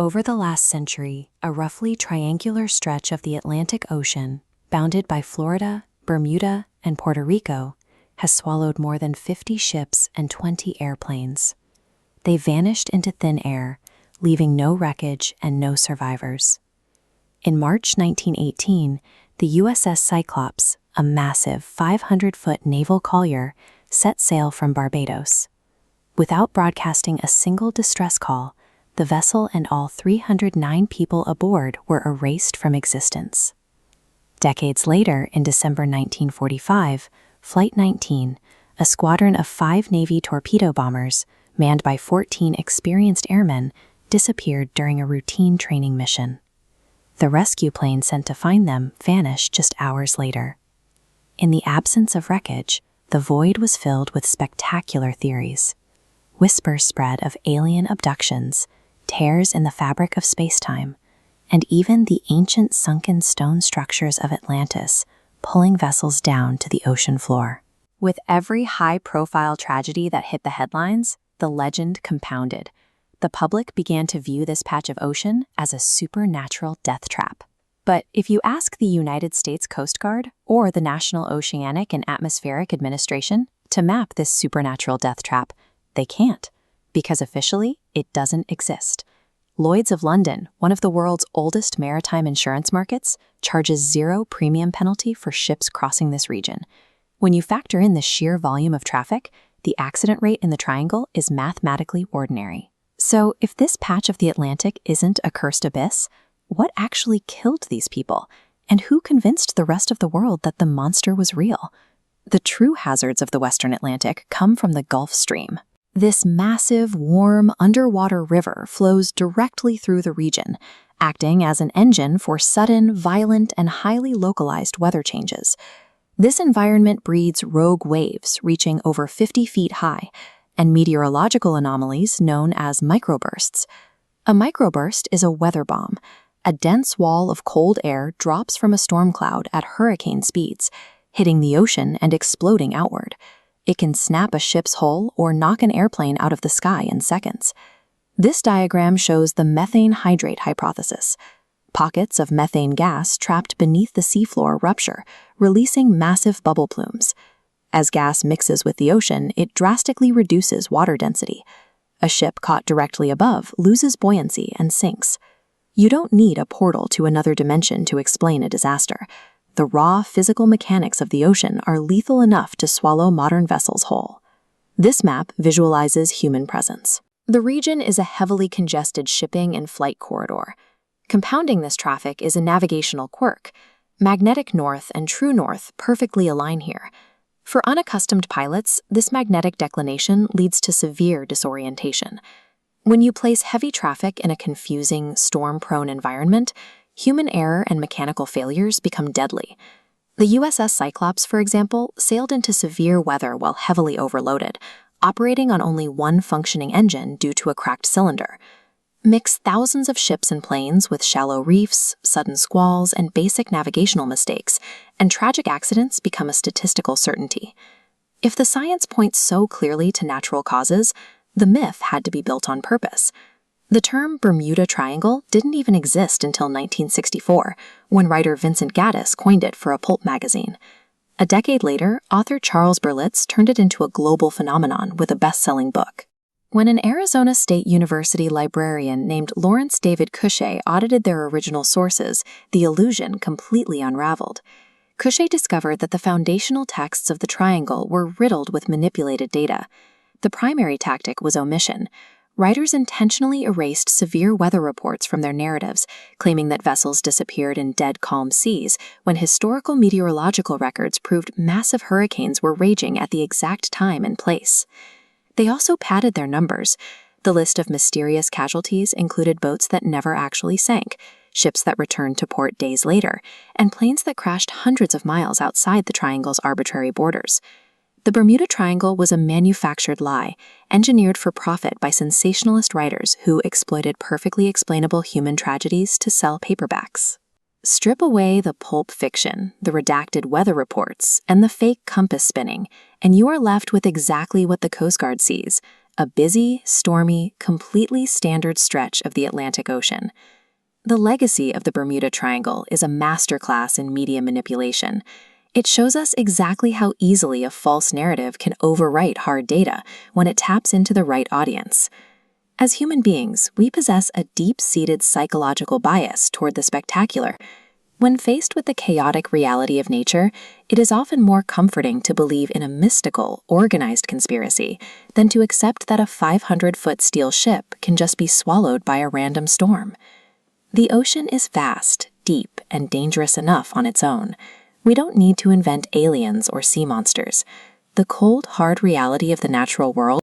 Over the last century, a roughly triangular stretch of the Atlantic Ocean, bounded by Florida, Bermuda, and Puerto Rico, has swallowed more than 50 ships and 20 airplanes. They vanished into thin air, leaving no wreckage and no survivors. In March 1918, the USS Cyclops, a massive 500-foot naval collier, set sail from Barbados. Without broadcasting a single distress call, the vessel and all 309 people aboard were erased from existence. Decades later, in December 1945, Flight 19, a squadron of 5 Navy torpedo bombers, manned by 14 experienced airmen, disappeared during a routine training mission. The rescue plane sent to find them vanished just hours later. In the absence of wreckage, the void was filled with spectacular theories. Whispers spread of alien abductions, tears in the fabric of spacetime, and even the ancient sunken stone structures of Atlantis pulling vessels down to the ocean floor. With every high-profile tragedy that hit the headlines, the legend compounded. The public began to view this patch of ocean as a supernatural death trap. But if you ask the United States Coast Guard or the National Oceanic and Atmospheric Administration to map this supernatural death trap, they can't, because officially it doesn't exist. Lloyd's of London, one of the world's oldest maritime insurance markets, charges 0 premium penalty for ships crossing this region. When you factor in the sheer volume of traffic, the accident rate in the triangle is mathematically ordinary. So if this patch of the Atlantic isn't a cursed abyss, what actually killed these people? And who convinced the rest of the world that the monster was real? The true hazards of the Western Atlantic come from the Gulf Stream. This massive, warm, underwater river flows directly through the region, acting as an engine for sudden, violent, and highly localized weather changes. This environment breeds rogue waves reaching over 50 feet high, and meteorological anomalies known as microbursts. A microburst is a weather bomb. A dense wall of cold air drops from a storm cloud at hurricane speeds, hitting the ocean and exploding outward. It can snap a ship's hull or knock an airplane out of the sky in seconds. This diagram shows the methane hydrate hypothesis. Pockets of methane gas trapped beneath the seafloor rupture, releasing massive bubble plumes. As gas mixes with the ocean, it drastically reduces water density. A ship caught directly above loses buoyancy and sinks. You don't need a portal to another dimension to explain a disaster. The raw physical mechanics of the ocean are lethal enough to swallow modern vessels whole. This map visualizes human presence. The region is a heavily congested shipping and flight corridor. Compounding this traffic is a navigational quirk. Magnetic north and true north perfectly align here. For unaccustomed pilots, this magnetic declination leads to severe disorientation. When you place heavy traffic in a confusing, storm-prone environment, human error and mechanical failures become deadly. The USS Cyclops, for example, sailed into severe weather while heavily overloaded, operating on only one functioning engine due to a cracked cylinder. Mix thousands of ships and planes with shallow reefs, sudden squalls, and basic navigational mistakes, and tragic accidents become a statistical certainty. If the science points so clearly to natural causes, the myth had to be built on purpose. The term Bermuda Triangle didn't even exist until 1964, when writer Vincent Gaddis coined it for a pulp magazine. A decade later, author Charles Berlitz turned it into a global phenomenon with a best-selling book. When an Arizona State University librarian named Lawrence David Cushé audited their original sources, the illusion completely unraveled. Cushé discovered that the foundational texts of the triangle were riddled with manipulated data. The primary tactic was omission. Writers intentionally erased severe weather reports from their narratives, claiming that vessels disappeared in dead calm seas, when historical meteorological records proved massive hurricanes were raging at the exact time and place. They also padded their numbers. The list of mysterious casualties included boats that never actually sank, ships that returned to port days later, and planes that crashed hundreds of miles outside the triangle's arbitrary borders. The Bermuda Triangle was a manufactured lie, engineered for profit by sensationalist writers who exploited perfectly explainable human tragedies to sell paperbacks. Strip away the pulp fiction, the redacted weather reports, and the fake compass spinning, and you are left with exactly what the Coast Guard sees: a busy, stormy, completely standard stretch of the Atlantic Ocean. The legacy of the Bermuda Triangle is a masterclass in media manipulation. It shows us exactly how easily a false narrative can overwrite hard data when it taps into the right audience. As human beings, we possess a deep-seated psychological bias toward the spectacular. When faced with the chaotic reality of nature, it is often more comforting to believe in a mystical, organized conspiracy than to accept that a 500-foot steel ship can just be swallowed by a random storm. The ocean is vast, deep, and dangerous enough on its own. We don't need to invent aliens or sea monsters. The cold, hard reality of the natural world